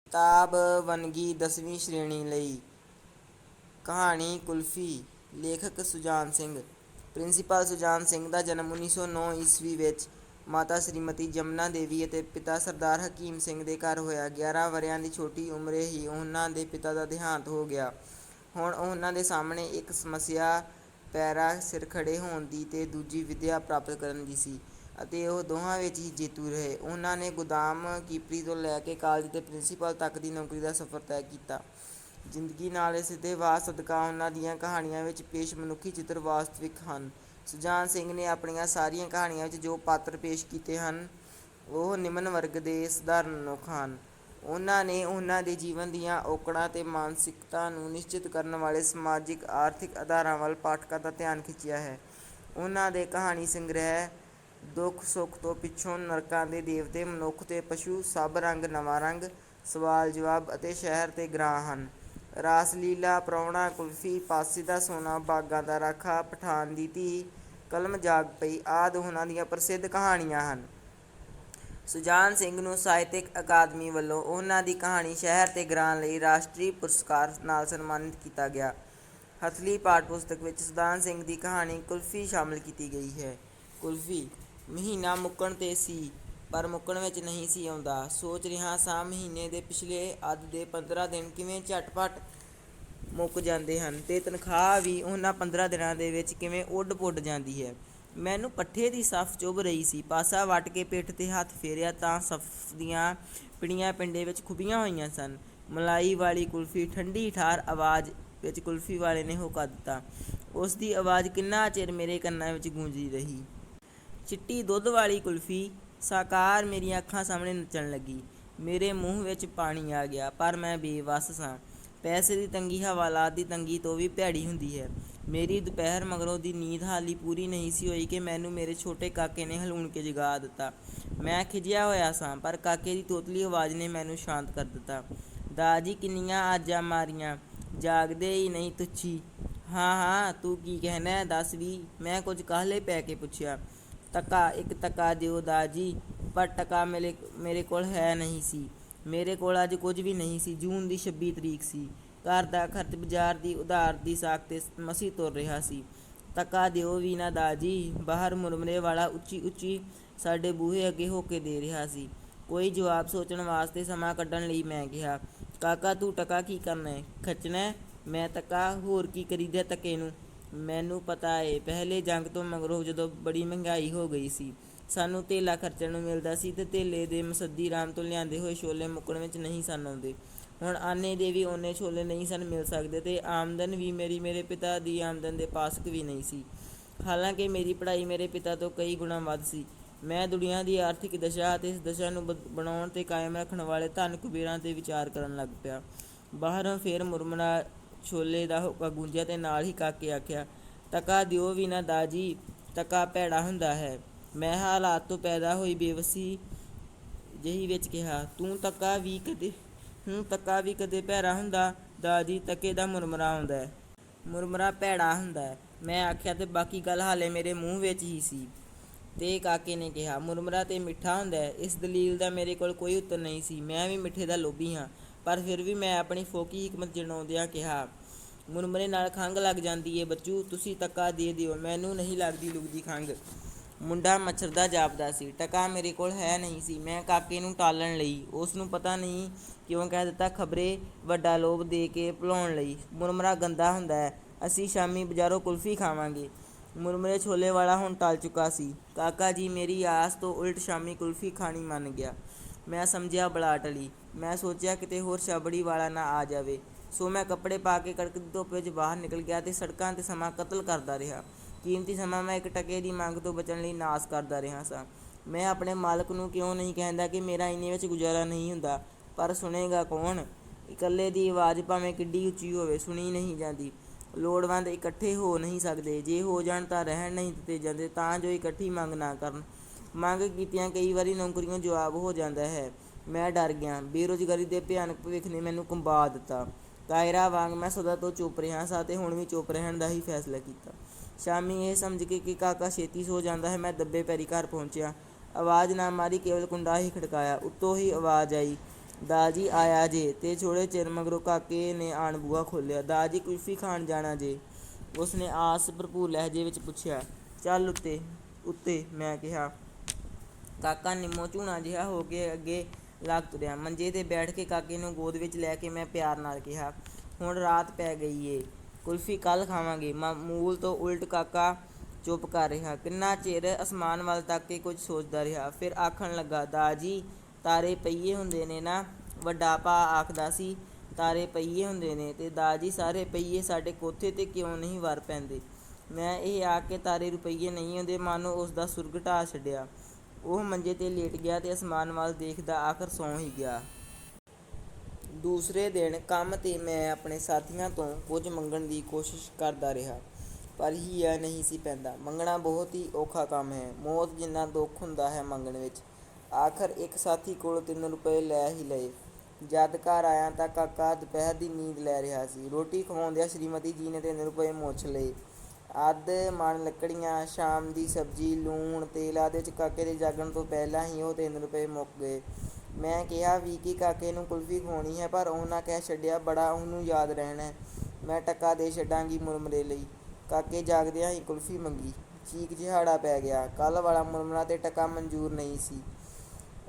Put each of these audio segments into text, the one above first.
ਕਿਤਾਬ ਵੰਨਗੀ 10ਵੀਂ ਸ਼੍ਰੇਣੀ ਲਈ। ਕਹਾਣੀ ਕੁਲਫ਼ੀ। ਲੇਖਕ ਸੁਜਾਨ ਸਿੰਘ। ਪ੍ਰਿੰਸੀਪਲ ਸੁਜਾਨ ਸਿੰਘ ਦਾ ਜਨਮ 1909 ਈਸਵੀ ਵਿੱਚ ਮਾਤਾ ਸ੍ਰੀਮਤੀ ਜਮਨਾ ਦੇਵੀ ਅਤੇ ਪਿਤਾ ਸਰਦਾਰ ਹਕੀਮ ਸਿੰਘ ਦੇ ਘਰ ਹੋਇਆ। 11 ਵਰ੍ਹਿਆਂ ਦੀ ਛੋਟੀ ਉਮਰੇ ਹੀ ਉਹਨਾਂ ਦੇ ਪਿਤਾ ਦਾ ਦੇਹਾਂਤ ਹੋ ਗਿਆ। ਹੁਣ ਉਹਨਾਂ ਦੇ ਸਾਹਮਣੇ ਇੱਕ ਸਮੱਸਿਆ ਪੈਰਾਂ ਸਿਰ ਖੜ੍ਹੇ ਹੋਣ ਦੀ ਅਤੇ ਦੂਜੀ ਵਿੱਦਿਆ ਪ੍ਰਾਪਤ ਕਰਨ ਦੀ ਸੀ ਅਤੇ ਉਹ ਦੋਹਾਂ ਵਿੱਚ ਹੀ ਜੇਤੂ ਰਹੇ। ਉਹਨਾਂ ਨੇ ਗੋਦਾਮ ਕੀਪਰੀ ਤੋਂ ਲੈ ਕੇ ਕਾਲਜ ਦੇ ਪ੍ਰਿੰਸੀਪਲ ਤੱਕ ਦੀ ਨੌਕਰੀ ਦਾ ਸਫ਼ਰ ਤੈਅ ਕੀਤਾ। ਜ਼ਿੰਦਗੀ ਨਾਲ ਸਿੱਧੇ ਵਾਹ ਸਦਕਾ ਉਹਨਾਂ ਦੀਆਂ ਕਹਾਣੀਆਂ ਵਿੱਚ ਪੇਸ਼ ਮਨੁੱਖੀ ਚਿੱਤਰ ਵਾਸਤਵਿਕ ਹਨ। ਸੁਜਾਨ ਸਿੰਘ ਨੇ ਆਪਣੀਆਂ ਸਾਰੀਆਂ ਕਹਾਣੀਆਂ ਵਿੱਚ ਜੋ ਪਾਤਰ ਪੇਸ਼ ਕੀਤੇ ਹਨ ਉਹ ਨਿਮਨ ਵਰਗ ਦੇ ਸਧਾਰਨ ਮਨੁੱਖ ਹਨ। ਉਹਨਾਂ ਨੇ ਉਹਨਾਂ ਦੇ ਜੀਵਨ ਦੀਆਂ ਔਕੜਾਂ ਅਤੇ ਮਾਨਸਿਕਤਾ ਨੂੰ ਨਿਸ਼ਚਿਤ ਕਰਨ ਵਾਲੇ ਸਮਾਜਿਕ ਆਰਥਿਕ ਆਧਾਰਾਂ ਵੱਲ ਪਾਠਕਾਂ ਦਾ ਧਿਆਨ ਖਿੱਚਿਆ ਹੈ। ਉਹਨਾਂ ਦੇ ਕਹਾਣੀ ਸੰਗ੍ਰਹਿ ਦੁੱਖ ਸੁੱਖ ਤੋਂ ਪਿੱਛੋਂ ਨਰਕਾਂ ਦੇ ਦੇਵਤੇ, ਮਨੁੱਖ ਤੇ ਪਸ਼ੂ, ਸਭ ਰੰਗ ਨਵਾਂ ਰੰਗ, ਸਵਾਲ ਜਵਾਬ ਅਤੇ ਸ਼ਹਿਰ ਤੇ ਗ੍ਰਾਂ ਹਨ। ਰਾਸ ਲੀਲਾ, ਪ੍ਰਾਹੁਣਾ, ਕੁਲਫ਼ੀ, ਪਾਸੇ ਦਾ ਸੋਨਾ, ਬਾਗਾਂ ਦਾ ਰਾਖਾ, ਪਠਾਨ ਦੀ ਧੀ, ਕਲਮ ਜਾਗ ਪਈ ਆਦਿ ਉਹਨਾਂ ਦੀਆਂ ਪ੍ਰਸਿੱਧ ਕਹਾਣੀਆਂ ਹਨ। ਸੁਜਾਨ ਸਿੰਘ ਨੂੰ ਸਾਹਿਤਕ ਅਕਾਦਮੀ ਵੱਲੋਂ ਉਹਨਾਂ ਦੀ ਕਹਾਣੀ ਸ਼ਹਿਰ ਤੇ ਗ੍ਰਾਂ ਲਈ ਰਾਸ਼ਟਰੀ ਪੁਰਸਕਾਰ ਨਾਲ ਸਨਮਾਨਿਤ ਕੀਤਾ ਗਿਆ। ਹਥਲੀ ਪਾਠ ਪੁਸਤਕ ਵਿੱਚ ਸੁਜਾਨ ਸਿੰਘ ਦੀ ਕਹਾਣੀ ਕੁਲਫ਼ੀ ਸ਼ਾਮਲ ਕੀਤੀ ਗਈ ਹੈ। ਕੁਲਫ਼ੀ। ਮਹੀਨਾ ਮੁੱਕਣ 'ਤੇ ਸੀ ਪਰ ਮੁੱਕਣ ਵਿੱਚ ਨਹੀਂ ਸੀ ਆਉਂਦਾ। ਸੋਚ ਰਿਹਾ ਸਾਂ ਮਹੀਨੇ ਦੇ ਪਿਛਲੇ ਅੱਧ ਦੇ 15 ਦਿਨ ਕਿਵੇਂ ਝੱਟ-ਪੱਟ ਮੁੱਕ ਜਾਂਦੇ ਹਨ ਅਤੇ ਤਨਖ਼ਾਹ ਵੀ ਉਹਨਾਂ 15 ਦਿਨਾਂ ਦੇ ਵਿੱਚ ਕਿਵੇਂ ਉੱਡ ਪੁੱਡ ਜਾਂਦੀ ਹੈ। ਮੈਨੂੰ ਪੱਠੇ ਦੀ ਸੱਫ ਚੁੱਭ ਰਹੀ ਸੀ। ਪਾਸਾ ਵੱਟ ਕੇ ਪਿੱਠ 'ਤੇ ਹੱਥ ਫੇਰਿਆ ਤਾਂ ਸੱਫ ਦੀਆਂ ਪਿੰਨੀਆਂ ਪਿੰਡੇ ਵਿੱਚ ਖੁੱਭੀਆਂ ਹੋਈਆਂ ਸਨ। ਮਲਾਈ ਵਾਲੀ ਕੁਲਫ਼ੀ। ਠੰਡੀ ਠਾਰ ਆਵਾਜ਼ ਵਿੱਚ ਕੁਲਫ਼ੀ ਵਾਲੇ ਨੇ ਹੋਕਾ ਦਿੱਤਾ। ਉਸ ਦੀ ਆਵਾਜ਼ ਕਿੰਨਾ ਚਿਰ ਮੇਰੇ ਕੰਨਾਂ ਵਿੱਚ ਗੂੰਜਦੀ ਰਹੀ। ਚਿੱਟੀ ਦੁੱਧ ਵਾਲੀ ਕੁਲਫ਼ੀ ਸਾਕਾਰ ਮੇਰੀਆਂ ਅੱਖਾਂ ਸਾਹਮਣੇ ਨੱਚਣ ਲੱਗੀ। ਮੇਰੇ ਮੂੰਹ ਵਿੱਚ ਪਾਣੀ ਆ ਗਿਆ ਪਰ ਮੈਂ ਬੇਵੱਸ ਸਾਂ। ਪੈਸੇ ਦੀ ਤੰਗੀ ਹਵਾਲਾਤ ਦੀ ਤੰਗੀ ਤੋਂ ਵੀ ਭੈੜੀ ਹੁੰਦੀ ਹੈ। ਮੇਰੀ ਦੁਪਹਿਰ ਮਗਰੋਂ ਦੀ ਨੀਂਦ ਹਾਲੀ ਪੂਰੀ ਨਹੀਂ ਸੀ ਹੋਈ ਕਿ ਮੈਨੂੰ ਮੇਰੇ ਛੋਟੇ ਕਾਕੇ ਨੇ ਹਲੂਣ ਕੇ ਜਗਾ ਦਿੱਤਾ। ਮੈਂ ਖਿਝਿਆ ਹੋਇਆ ਸਾਂ ਪਰ ਕਾਕੇ ਦੀ ਤੋਤਲੀ ਆਵਾਜ਼ ਨੇ ਮੈਨੂੰ ਸ਼ਾਂਤ ਕਰ ਦਿੱਤਾ। ਦਾਜੀ ਕਿੰਨੀਆਂ ਆਜਾਂ ਮਾਰੀਆਂ, ਜਾਗਦੇ ਹੀ ਨਹੀਂ ਤੁੱਛੀ। ਹਾਂ ਹਾਂ, ਤੂੰ ਕੀ ਕਹਿਣੈ ਦੱਸ ਵੀ, ਮੈਂ ਕੁਝ ਕਾਹਲੇ ਪੈ ਕੇ ਪੁੱਛਿਆ। ਟਕਾ, ਇੱਕ ਟਕਾ ਦਿਓ ਦਾਜੀ। ਪਰ ਟਕਾ ਮੇਰੇ ਕੋਲ ਹੈ ਨਹੀਂ ਸੀ। ਮੇਰੇ ਕੋਲ ਅੱਜ ਕੁਝ ਵੀ ਨਹੀਂ ਸੀ। ਜੂਨ ਦੀ 26 ਤਰੀਕ ਸੀ। ਘਰ ਦਾ ਖਰਚ ਬਾਜ਼ਾਰ ਦੀ ਉਧਾਰ ਦੀ ਸਾਖ 'ਤੇ ਮਸੀਂ ਤੁਰ ਰਿਹਾ ਸੀ। ਟਕਾ ਦਿਓ ਵੀ ਨਾ ਦਾਜੀ। ਬਾਹਰ ਮੁਰਮਰੇ ਵਾਲਾ ਉੱਚੀ ਉੱਚੀ ਸਾਡੇ ਬੂਹੇ ਅੱਗੇ ਹੋਕੇ ਦੇ ਰਿਹਾ ਸੀ। ਕੋਈ ਜਵਾਬ ਸੋਚਣ ਵਾਸਤੇ ਸਮਾਂ ਕੱਢਣ ਲਈ ਮੈਂ ਕਿਹਾ, ਕਾਕਾ ਤੂੰ ਟਕਾ ਕੀ ਕਰਨੈ, ਖੱਚਣੈ? ਮੈਂ ਟਕਾ, ਹੋਰ ਕੀ ਕਰੀਦਾ ਟਕੇ ਨੂੰ? ਮੈਨੂੰ ਪਤਾ ਏ, ਪਹਿਲੇ ਜੰਗ ਤੋਂ ਮਗਰੋਂ ਜਦੋਂ ਬੜੀ ਮਹਿੰਗਾਈ ਹੋ ਗਈ ਸੀ ਸਾਨੂੰ ਧੇਲਾ ਖਰਚਣ ਨੂੰ ਮਿਲਦਾ ਸੀ ਅਤੇ ਧੇਲੇ ਦੇ ਮਸੱਦੀ ਰਾਮ ਤੋਂ ਲਿਆਂਦੇ ਹੋਏ ਛੋਲੇ ਮੁੱਕਣ ਵਿੱਚ ਨਹੀਂ ਸਨ ਆਉਂਦੇ। ਹੁਣ ਆਨੇ ਦੇ ਵੀ ਓਨੇ ਛੋਲੇ ਨਹੀਂ ਸਨ ਮਿਲ ਸਕਦੇ ਅਤੇ ਆਮਦਨ ਵੀ ਮੇਰੇ ਪਿਤਾ ਦੀ ਆਮਦਨ ਦੇ ਪਾਸਕ ਵੀ ਨਹੀਂ ਸੀ। ਹਾਲਾਂਕਿ ਮੇਰੀ ਪੜ੍ਹਾਈ ਮੇਰੇ ਪਿਤਾ ਤੋਂ ਕਈ ਗੁਣਾ ਵੱਧ ਸੀ। ਮੈਂ ਦੁਨੀਆ ਦੀ ਆਰਥਿਕ ਦਸ਼ਾ ਅਤੇ ਇਸ ਦਸ਼ਾ ਨੂੰ ਬਣਾਉਣ ਤੇ ਕਾਇਮ ਰੱਖਣ ਵਾਲੇ ਧਨ ਕੁਬੇਰਾਂ 'ਤੇ ਵਿਚਾਰ ਕਰਨ ਲੱਗ ਪਿਆ। ਬਾਹਰੋਂ ਫੇਰ ਮੁਰਮਰਾ ਛੋਲੇ ਦਾ ਹੋਕਾ ਗੂੰਜਿਆ ਅਤੇ ਨਾਲ ਹੀ ਕਾਕੇ ਆਖਿਆ, ਟਕਾ ਦਿਓ ਵੀ ਨਾ ਦਾਜੀ। ਟਕਾ ਭੈੜਾ ਹੁੰਦਾ ਹੈ। ਮੈਂ ਹਾਲਾਤ ਤੋਂ ਪੈਦਾ ਹੋਈ ਬੇਵੱਸੀ ਜਿਹੀ ਵਿੱਚ ਕਿਹਾ, ਟਕਾ ਵੀ ਕਦੇ ਭੈੜਾ ਹੁੰਦਾ ਦਾਜੀ। ਟਕੇ ਦਾ ਮੁਰਮਰਾ ਆਉਂਦਾ ਹੈ। ਮੁਰਮਰਾ ਭੈੜਾ ਹੁੰਦਾ ਹੈ, ਮੈਂ ਆਖਿਆ ਅਤੇ ਬਾਕੀ ਗੱਲ ਹਾਲੇ ਮੇਰੇ ਮੂੰਹ ਵਿੱਚ ਹੀ ਸੀ। ਤੇ ਕਾਕੇ ਨੇ ਕਿਹਾ, ਮੁਰਮਰਾ ਤੇ ਮਿੱਠਾ ਹੁੰਦਾ ਹੈ। ਇਸ ਦਲੀਲ ਦਾ ਮੇਰੇ ਕੋਲ ਕੋਈ ਉੱਤਰ ਨਹੀਂ ਸੀ। ਮੈਂ ਵੀ ਮਿੱਠੇ ਦਾ ਲੋਭੀ ਹਾਂ ਪਰ ਫਿਰ ਵੀ ਮੈਂ ਆਪਣੀ ਫੋਕੀ ਹਿਕਮਤ ਜਣਾਉਂਦਿਆਂ ਕਿਹਾ, ਮੁਰਮਰੇ ਨਾਲ ਖੰਘ ਲੱਗ ਜਾਂਦੀ ਏ ਬੱਚੂ, ਤੁਸੀਂ ਟਕਾ ਦੇ ਦਿਓ। ਮੈਨੂੰ ਨਹੀਂ ਲੱਗਦੀ ਲੁਗਦੀ ਖੰਘ। ਮੁੰਡਾ ਮੱਛਰਦਾ ਜਾਪਦਾ ਸੀ। ਟਕਾ ਮੇਰੇ ਕੋਲ ਹੈ ਨਹੀਂ ਸੀ। ਮੈਂ ਕਾਕੇ ਨੂੰ ਟਾਲਣ ਲਈ ਉਸ ਨੂੰ ਪਤਾ ਨਹੀਂ ਕਿਉਂ ਕਹਿ ਦਿੱਤਾ, ਖ਼ਬਰੇ ਵੱਡਾ ਲੋਭ ਦੇ ਕੇ ਭੁਲਾਉਣ ਲਈ, ਮੁਰਮਰਾ ਗੰਦਾ ਹੁੰਦਾ ਹੈ। ਅਸੀਂ ਸ਼ਾਮੀਂ ਬਜ਼ਾਰੋਂ ਕੁਲਫ਼ੀ ਖਾਵਾਂਗੇ। ਮੁਰਮਰੇ ਛੋਲੇ ਵਾਲਾ ਹੁਣ ਟਲ ਚੁੱਕਾ ਸੀ। ਕਾਕਾ ਜੀ ਮੇਰੀ ਆਸ ਤੋਂ ਉਲਟ ਸ਼ਾਮੀਂ ਕੁਲਫ਼ੀ ਖਾਣੀ ਮੰਨ ਗਿਆ। ਮੈਂ ਸਮਝਿਆ ਬਲਾ ਟਲੀ। ਮੈਂ ਸੋਚਿਆ ਕਿਤੇ ਹੋਰ ਛਾਬੜੀ ਵਾਲਾ ਨਾ ਆ ਜਾਵੇ। ਸੋ ਮੈਂ ਕੱਪੜੇ ਪਾ ਕੇ ਕੜਕਦੀ ਧੁੱਪ ਵਿੱਚ ਬਾਹਰ ਨਿਕਲ ਗਿਆ ਅਤੇ ਸੜਕਾਂ 'ਤੇ ਸਮਾਂ ਕਤਲ ਕਰਦਾ ਰਿਹਾ। ਕੀਮਤੀ ਸਮਾਂ ਮੈਂ ਇੱਕ ਟਕੇ ਦੀ ਮੰਗ ਤੋਂ ਬਚਣ ਲਈ ਨਾਸ ਕਰਦਾ ਰਿਹਾ ਸਾਂ। ਮੈਂ ਆਪਣੇ ਮਾਲਕ ਨੂੰ ਕਿਉਂ ਨਹੀਂ ਕਹਿੰਦਾ ਕਿ ਮੇਰਾ ਇੰਨੇ ਵਿੱਚ ਗੁਜ਼ਾਰਾ ਨਹੀਂ ਹੁੰਦਾ, ਪਰ ਸੁਣੇਗਾ ਕੌਣ? ਇਕੱਲੇ ਦੀ ਆਵਾਜ਼ ਭਾਵੇਂ ਕਿੱਡੀ ਉੱਚੀ ਹੋਵੇ ਸੁਣੀ ਨਹੀਂ ਜਾਂਦੀ। ਲੋੜਵੰਦ ਇਕੱਠੇ ਹੋ ਨਹੀਂ ਸਕਦੇ। ਜੇ ਹੋ ਜਾਣ ਤਾਂ ਰਹਿਣ ਨਹੀਂ ਦਿੱਤੇ ਜਾਂਦੇ ਤਾਂ ਜੋ ਇਕੱਠੀ ਮੰਗ ਨਾ ਕਰਨ। ਮੰਗ ਕੀਤਿਆਂ ਕਈ ਵਾਰੀ ਨੌਕਰੀਓਂ ਜਵਾਬ ਹੋ ਜਾਂਦਾ ਹੈ। ਮੈਂ ਡਰ ਗਿਆ। ਬੇਰੁਜ਼ਗਾਰੀ ਦੇ ਭਿਆਨਕ ਭਵਿੱਖ ਨੇ ਮੈਨੂੰ ਕੰਬਾ ਦਿੱਤਾ। ਕਾਇਰਾ ਵਾਂਗ ਮੈਂ ਸਦਾ ਤੋਂ ਚੁੱਪ ਰਿਹਾ ਸਾਂ ਅਤੇ ਹੁਣ ਵੀ ਚੁੱਪ ਰਹਿਣ ਦਾ ਹੀ ਫੈਸਲਾ ਕੀਤਾ। ਸ਼ਾਮੀਂ ਇਹ ਸਮਝ ਕੇ ਕਿ ਕਾਕਾ ਛੇਤੀ ਸੋ ਜਾਂਦਾ ਹੈ ਮੈਂ ਦੱਬੇ ਪੈਰੀਂ ਘਰ ਪਹੁੰਚਿਆ। ਆਵਾਜ਼ ਨਾ ਮਾਰੀ, ਕੇਵਲ ਕੁੰਡਾ ਹੀ ਖੜਕਾਇਆ। ਉੱਤੋਂ ਹੀ ਆਵਾਜ਼ ਆਈ, ਦਾਜੀ ਆਇਆ ਜੇ। ਤੇ ਥੋੜ੍ਹੇ ਚਿਰ ਮਗਰੋਂ ਕਾਕੇ ਨੇ ਆਣ ਬੂਹਾ ਖੋਲ੍ਹਿਆ। ਦਾਜੀ ਕੁਲਫ਼ੀ ਖਾਣ ਜਾਣਾ ਜੇ? ਉਸਨੇ ਆਸ ਭਰਪੂਰ ਲਹਿਜੇ ਵਿੱਚ ਪੁੱਛਿਆ। ਚੱਲ ਉੱਤੇ ਉੱਤੇ, ਮੈਂ ਕਿਹਾ। ਕਾਕਾ ਨਿੰਮੋ ਝੂਣਾ ਜਿਹਾ ਹੋ ਕੇ ਅੱਗੇ ਲੱਗ ਤੁਰਿਆ। ਮੰਜੇ 'ਤੇ ਬੈਠ ਕੇ ਕਾਕੇ ਨੂੰ ਗੋਦ ਵਿੱਚ ਲੈ ਕੇ ਮੈਂ ਪਿਆਰ ਨਾਲ ਕਿਹਾ, ਹੁਣ ਰਾਤ ਪੈ ਗਈ ਏ, ਕੁਲਫ਼ੀ ਕੱਲ੍ਹ ਖਾਵਾਂਗੇ। ਮਾਮੂਲ ਤੋਂ ਉਲਟ ਕਾਕਾ ਚੁੱਪ ਕਰ ਰਿਹਾ। ਕਿੰਨਾ ਚਿਰ ਅਸਮਾਨ ਵੱਲ ਤੱਕ ਕੇ ਕੁਝ ਸੋਚਦਾ ਰਿਹਾ। ਫਿਰ ਆਖਣ ਲੱਗਾ, ਦਾਜੀ, ਤਾਰੇ ਪਹੀਏ ਹੁੰਦੇ ਨੇ ਨਾ। ਵੱਡਾ ਭਾ ਆਖਦਾ ਸੀ, ਤਾਰੇ ਪਹੀਏ ਹੁੰਦੇ ਨੇ। ਤੇ ਦਾਜੀ, ਸਾਰੇ ਪਹੀਏ ਸਾਡੇ ਕੋਠੇ 'ਤੇ ਕਿਉਂ ਨਹੀਂ ਵਰ ਪੈਂਦੇ? ਮੈਂ ਇਹ ਆਖ ਕੇ ਤਾਰੇ ਰੁਪਈਏ ਨਹੀਂ ਹੁੰਦੇ ਮਾਨੋ ਉਸਦਾ ਸੁਰਗ ਢਾਹ ਛੱਡਿਆ। ਉਹ ਮੰਜੇ 'ਤੇ ਲੇਟ ਗਿਆ ਤੇ ਅਸਮਾਨ ਵੱਲ ਦੇਖਦਾ ਆਖਰ ਸੌਂ ਹੀ ਗਿਆ। ਦੂਸਰੇ ਦਿਨ ਕੰਮ 'ਤੇ ਮੈਂ ਆਪਣੇ ਸਾਥੀਆਂ ਤੋਂ ਕੁਝ ਮੰਗਣ ਦੀ ਕੋਸ਼ਿਸ਼ ਕਰਦਾ ਰਿਹਾ, ਪਰ ਹੀਆ ਨਹੀਂ ਸੀ ਪੈਂਦਾ। ਮੰਗਣਾ ਬਹੁਤ ਹੀ ਔਖਾ ਕੰਮ ਹੈ। ਮੌਤ ਜਿੰਨਾ ਦੁੱਖ ਹੁੰਦਾ ਹੈ ਮੰਗਣ ਵਿੱਚ। ਆਖਰ ਇੱਕ ਸਾਥੀ ਕੋਲੋਂ 3 ਰੁਪਏ ਲੈ ਹੀ ਲਏ। ਜਦ ਘਰ ਆਇਆ ਤਾਂ ਕਾਕਾ ਦੁਪਹਿਰ ਦੀ ਨੀਂਦ ਲੈ ਰਿਹਾ ਸੀ। ਰੋਟੀ ਖਵਾਉਂਦਿਆਂ ਸ਼੍ਰੀਮਤੀ ਜੀ ਨੇ 3 ਰੁਪਏ ਮੁੱਛ ਲਏ। ਅੱਧ ਮਣ ਲੱਕੜੀਆਂ, ਸ਼ਾਮ ਦੀ ਸਬਜ਼ੀ, ਲੂਣ, ਤੇਲ ਆਦਿ ਵਿੱਚ ਕਾਕੇ ਦੇ ਜਾਗਣ ਤੋਂ ਪਹਿਲਾਂ ਹੀ ਉਹ 3 ਰੁਪਏ ਮੁੱਕ ਗਏ। ਮੈਂ ਕਿਹਾ ਵੀ ਕਿ ਕਾਕੇ ਨੂੰ ਕੁਲਫ਼ੀ ਖਵਾਉਣੀ ਹੈ, ਪਰ ਉਹਨਾਂ ਕਹਿ ਛੱਡਿਆ, ਬੜਾ ਉਹਨੂੰ ਯਾਦ ਰਹਿਣਾ। ਮੈਂ ਟਕਾ ਦੇ ਛੱਡਾਂਗੀ ਮੁਰਮਰੇ ਲਈ। ਕਾਕੇ ਜਾਗਦਿਆਂ ਹੀ ਕੁਲਫ਼ੀ ਮੰਗੀ। ਚੀਕ ਚਿਹਾੜਾ ਪੈ ਗਿਆ। ਕੱਲ੍ਹ ਵਾਲਾ ਮੁਰਮਰਾ ਤੇ ਟਕਾ ਮਨਜ਼ੂਰ ਨਹੀਂ ਸੀ।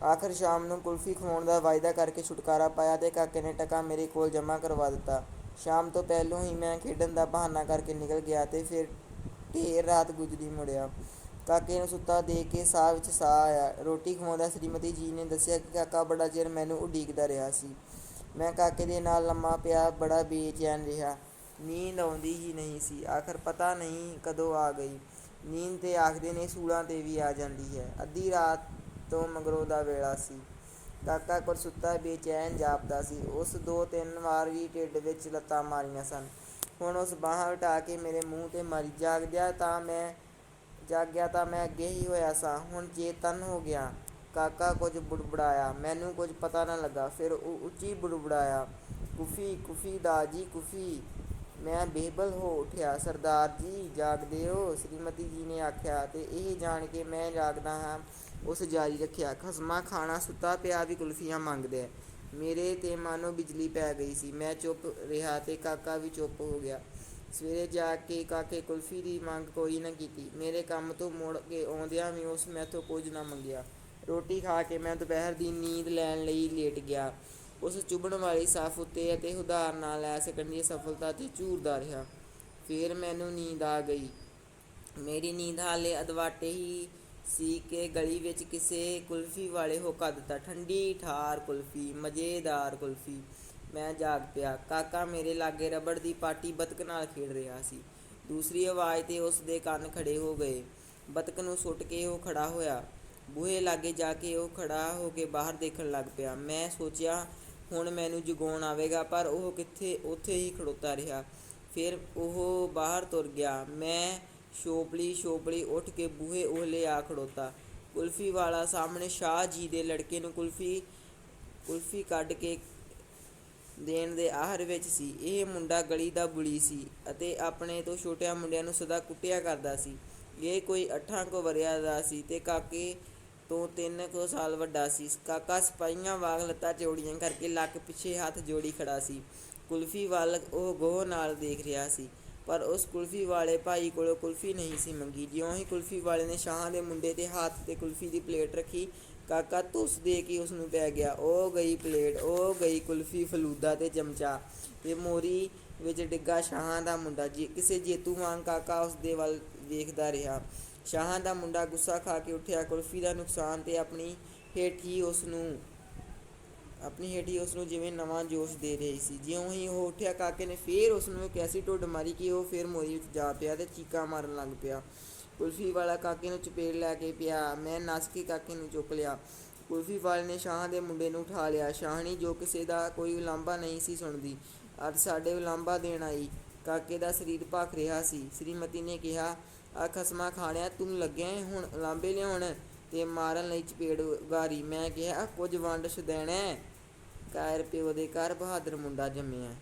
ਆਖਰ ਸ਼ਾਮ ਨੂੰ ਕੁਲਫ਼ੀ ਖਵਾਉਣ ਦਾ ਵਾਅਦਾ ਕਰਕੇ ਛੁਟਕਾਰਾ ਪਾਇਆ ਤੇ ਕਾਕੇ ਨੇ ਟਕਾ ਮੇਰੇ ਕੋਲ ਜਮ੍ਹਾਂ ਕਰਵਾ ਦਿੱਤਾ। ਸ਼ਾਮ ਤੋਂ ਪਹਿਲੋਂ ਹੀ ਮੈਂ ਖੇਡਣ ਦਾ ਬਹਾਨਾ ਕਰਕੇ ਨਿਕਲ ਗਿਆ ਤੇ ਫਿਰ ਢੇਰ ਰਾਤ ਗੁਜ਼ਰੀ ਮੁੜਿਆ। ਕਾਕੇ ਨੂੰ ਸੁੱਤਾ ਦੇਖ ਕੇ ਸਾਹ ਵਿੱਚ ਸਾਹ ਆਇਆ। ਰੋਟੀ ਖਵਾਉਂਦਿਆਂ ਸ਼੍ਰੀਮਤੀ ਜੀ ਨੇ ਦੱਸਿਆ ਕਿ ਕਾਕਾ ਬੜਾ ਚਿਰ ਮੈਨੂੰ ਉਡੀਕਦਾ ਰਿਹਾ ਸੀ। ਮੈਂ ਕਾਕੇ ਦੇ ਨਾਲ ਲੰਮਾ ਪਿਆ ਬੜਾ ਬੇਚੈਨ ਰਿਹਾ। ਨੀਂਦ ਆਉਂਦੀ ਹੀ ਨਹੀਂ ਸੀ। ਆਖਰ ਪਤਾ ਨਹੀਂ ਕਦੋਂ ਆ ਗਈ। ਨੀਂਦ ਤੇ ਆਖਦੇ ਨੇ ਸੂਲਾਂ 'ਤੇ ਵੀ ਆ ਜਾਂਦੀ ਹੈ। ਅੱਧੀ ਰਾਤ ਤੋਂ ਮਗਰੋਂ ਦਾ ਵੇਲਾ ਸੀ। ਕਾਕਾ ਕੁਝ ਸੁੱਤਾ ਬੇਚੈਨ ਜਾਪਦਾ ਸੀ। ਉਸ 2-3 ਵਾਰ ਵੀ ਢਿੱਡ ਵਿੱਚ ਲੱਤਾਂ ਮਾਰੀਆਂ ਸਨ। ਹੁਣ ਉਸ ਬਾਹਾਂ ਉਠਾ ਕੇ ਮੇਰੇ ਮੂੰਹ 'ਤੇ ਮਾਰੀ। ਜਾਗਿਆ ਤਾਂ ਮੈਂ ਅੱਗੇ ਹੀ ਹੋਇਆ ਸਾਂ। ਹੁਣ ਚੇਤੰਨ ਹੋ ਗਿਆ। ਕਾਕਾ ਕੁਝ ਬੁੜਬੁੜਾਇਆ। ਮੈਨੂੰ ਕੁਝ ਪਤਾ ਨਾ ਲੱਗਾ। ਫਿਰ ਉਹ ਉੱਚੀ ਬੁੜਬੁੜਾਇਆ, ਕੁਫੀ ਕੁਫੀ ਦਾਜੀ ਕੁਫੀ। ਮੈਂ ਬੇਹੱਬਲ ਹੋ ਉੱਠਿਆ। ਸਰਦਾਰ ਜੀ ਜਾਗਦੇ ਹੋ? ਸ਼੍ਰੀਮਤੀ ਜੀ ਨੇ ਆਖਿਆ। ਤੇ ਇਹ ਜਾਣ ਕੇ ਮੈਂ ਜਾਗਦਾ ਹਾਂ, ਉਸ ਜਾਰੀ ਰੱਖਿਆ, ਖਸਮਾਂ ਖਾਣਾ ਸੁੱਤਾ ਪਿਆ ਵੀ ਕੁਲਫ਼ੀਆਂ ਮੰਗਦਾ। ਮੇਰੇ 'ਤੇ ਮਾਨੋ ਬਿਜਲੀ ਪੈ ਗਈ ਸੀ। ਮੈਂ ਚੁੱਪ ਰਿਹਾ ਤੇ ਕਾਕਾ ਵੀ ਚੁੱਪ ਹੋ ਗਿਆ। ਸਵੇਰੇ ਜਾਗ ਕੇ ਕਾਕੇ ਕੁਲਫ਼ੀ ਦੀ ਮੰਗ ਕੋਈ ਨਾ ਕੀਤੀ। ਮੇਰੇ ਕੰਮ ਤੋਂ ਮੁੜ ਕੇ ਆਉਂਦਿਆਂ ਵੀ ਉਸ ਮੈਥੋਂ ਕੁਝ ਨਾ ਮੰਗਿਆ। ਰੋਟੀ ਖਾ ਕੇ ਮੈਂ ਦੁਪਹਿਰ ਦੀ ਨੀਂਦ ਲੈਣ ਲਈ ਲੇਟ ਗਿਆ, ਉਸ ਚੁਭਣ ਵਾਲੀ ਸੱਫ ਉੱਤੇ ਅਤੇ ਉਧਾਰ ਨਾ ਲੈ ਸਕਣ ਦੀ ਅਸਫਲਤਾ 'ਤੇ ਝੂਰਦਾ ਰਿਹਾ। ਫਿਰ ਮੈਨੂੰ ਨੀਂਦ ਆ ਗਈ। ਮੇਰੀ ਨੀਂਦ ਹਾਲੇ ਅਧਵਾਟੇ ਹੀ ਸੀ ਕਿ ਗਲੀ ਵਿੱਚ ਕਿਸੇ ਕੁਲਫ਼ੀ ਵਾਲੇ ਹੋਕਾ ਦਿੱਤਾ, ਠੰਡੀ ਠਾਰ ਕੁਲਫ਼ੀ, ਮਜ਼ੇਦਾਰ ਕੁਲਫ਼ੀ। ਮੈਂ ਜਾਗ ਪਿਆ। ਕਾਕਾ ਮੇਰੇ ਲਾਗੇ ਰਬੜ ਦੀ ਪਾਟੀ ਬਤਕ ਨਾਲ ਖੇਡ ਰਿਹਾ ਸੀ। ਦੂਸਰੀ ਆਵਾਜ਼ 'ਤੇ ਉਸ ਦੇ ਕੰਨ ਖੜ੍ਹੇ ਹੋ ਗਏ। ਬਤਕ ਨੂੰ ਸੁੱਟ ਕੇ ਉਹ ਖੜ੍ਹਾ ਹੋਇਆ। ਬੂਹੇ ਲਾਗੇ ਜਾ ਕੇ ਉਹ ਖੜ੍ਹਾ ਹੋ ਕੇ ਬਾਹਰ ਦੇਖਣ ਲੱਗ ਪਿਆ। ਮੈਂ ਸੋਚਿਆ ਹੁਣ ਮੈਨੂੰ ਜਗਾਉਣ ਆਵੇਗਾ, ਪਰ ਉਹ ਕਿੱਥੇ, ਉੱਥੇ ਹੀ ਖੜੋਤਾ ਰਿਹਾ। ਫਿਰ ਉਹ ਬਾਹਰ ਤੁਰ ਗਿਆ। ਮੈਂ ਛੋਪਲੀ ਉੱਠ ਕੇ ਬੂਹੇ ਓਹਲੇ ਆ ਖੜੋਤਾ। ਕੁਲਫ਼ੀ ਵਾਲਾ ਸਾਹਮਣੇ ਸ਼ਾਹ ਜੀ ਦੇ ਲੜਕੇ ਨੂੰ ਕੁਲਫ਼ੀ ਕੱਢ ਕੇ ਦੇਣ ਦੇ ਆਹਰ ਵਿੱਚ ਸੀ। ਇਹ ਮੁੰਡਾ ਗਲੀ ਦਾ ਬੁਲੀ ਸੀ ਅਤੇ ਆਪਣੇ ਤੋਂ ਛੋਟਿਆਂ ਮੁੰਡਿਆਂ ਨੂੰ ਸਦਾ ਕੁੱਟਿਆ ਕਰਦਾ ਸੀ। ਇਹ ਕੋਈ 8 ਕੁ ਵਰ੍ਹਿਆਂ ਦਾ ਸੀ ਤੇ ਕਾਕੇ ਤੋਂ 3 ਕੁ ਸਾਲ ਵੱਡਾ ਸੀ। ਕਾਕਾ ਸਿਪਾਹੀਆਂ ਵਾਂਗ ਲੱਤਾਂ ਚੌੜੀਆਂ ਕਰਕੇ ਲੱਕ ਪਿੱਛੇ ਹੱਥ ਜੋੜੀ ਖੜ੍ਹਾ ਸੀ। ਕੁਲਫ਼ੀ ਵੱਲ ਉਹ ਗੌਰ ਨਾਲ ਦੇਖ ਰਿਹਾ ਸੀ, ਪਰ ਉਸ ਕੁਲਫ਼ੀ ਵਾਲੇ ਭਾਈ ਕੋਲੋਂ ਕੁਲਫ਼ੀ ਨਹੀਂ ਸੀ ਮੰਗੀ। ਜਿਉਂ ਹੀ ਕੁਲਫ਼ੀ ਵਾਲੇ ਨੇ ਸ਼ਾਹਾਂ ਦੇ ਮੁੰਡੇ ਦੇ ਹੱਥ 'ਤੇ ਕੁਲਫ਼ੀ ਦੀ ਪਲੇਟ ਰੱਖੀ, ਕਾਕਾ ਧੁੱਸ ਦੇ ਕੇ ਉਸ ਨੂੰ ਪੈ ਗਿਆ। ਉਹ ਗਈ ਪਲੇਟ, ਉਹ ਗਈ ਕੁਲਫ਼ੀ, ਫਲੂਦਾ ਤੇ ਚਮਚਾ, ਤੇ ਮੋਰੀ ਵਿੱਚ ਡਿੱਗਾ ਸ਼ਾਹਾਂ ਦਾ ਮੁੰਡਾ। ਕਿਸੇ ਜੇਤੂ ਵਾਂਗ ਕਾਕਾ ਉਸ ਦੇ ਵੱਲ ਵੇਖਦਾ ਰਿਹਾ। ਸ਼ਾਹਾਂ ਦਾ ਮੁੰਡਾ ਗੁੱਸਾ ਖਾ ਕੇ ਉੱਠਿਆ। ਕੁਲਫ਼ੀ ਦਾ ਨੁਕਸਾਨ ਤੇ ਆਪਣੀ ਹੇਠੀ ਉਸ ਨੂੰ ਜਿਵੇਂ ਨਵਾਂ ਜੋਸ਼ ਦੇ ਰਹੀ ਸੀ। ਜਿਉਂ ਹੀ ਉਹ ਉੱਠਿਆ, ਕਾਕੇ ਨੇ ਫੇਰ ਉਸ ਨੂੰ ਇੱਕ ਐਸੀ ਢੁੱਡ ਮਾਰੀ ਕਿ ਉਹ ਫੇਰ ਮੋਰੀ ਵਿੱਚ ਜਾ ਪਿਆ ਤੇ ਚੀਕਾਂ ਮਾਰਨ ਲੱਗ ਪਿਆ। ਕੁਲਫ਼ੀ ਵਾਲਾ ਕਾਕੇ ਨੂੰ ਚਪੇੜ ਲੈ ਕੇ ਪਿਆ। ਮੈਂ ਨੱਸ ਕੇ ਕਾਕੇ ਨੂੰ ਚੁੱਕ ਲਿਆ। ਕੁਲਫ਼ੀ ਵਾਲੇ ਨੇ ਸ਼ਾਹਾਂ ਦੇ ਮੁੰਡੇ ਨੂੰ ਉਠਾ ਲਿਆ। ਸ਼ਾਹਣੀ, ਜੋ ਕਿਸੇ ਦਾ ਕੋਈ ਉਲਾਂਭਾ ਨਹੀਂ ਸੀ ਸੁਣਦੀ, ਅੱਜ ਸਾਡੇ ਉਲਾਂਭਾ ਦੇਣ ਆਈ। ਕਾਕੇ ਦਾ ਸਰੀਰ ਭਖ ਰਿਹਾ ਸੀ। ਸ਼੍ਰੀਮਤੀ ਨੇ ਕਿਹਾ, ਆ ਖਸਮਾਂ ਖਾਣਿਆ, ਤੂੰ ਲੱਗਿਆ ਏਂ ਹੁਣ ਉਲਾਂਭੇ ਲਿਆਉਣ ਤੇ ਮਾਰਨ ਲਈ ਚਪੇੜ ਉਘਾਰੀ। ਮੈਂ ਕਿਹਾ, ਕੁਝ ਵੰਡ ਛਦੈਣੈ, ਕਾਇਰ ਪਿਓ ਦੇ ਘਰ ਬਹਾਦਰ ਮੁੰਡਾ ਜੰਮਿਆ।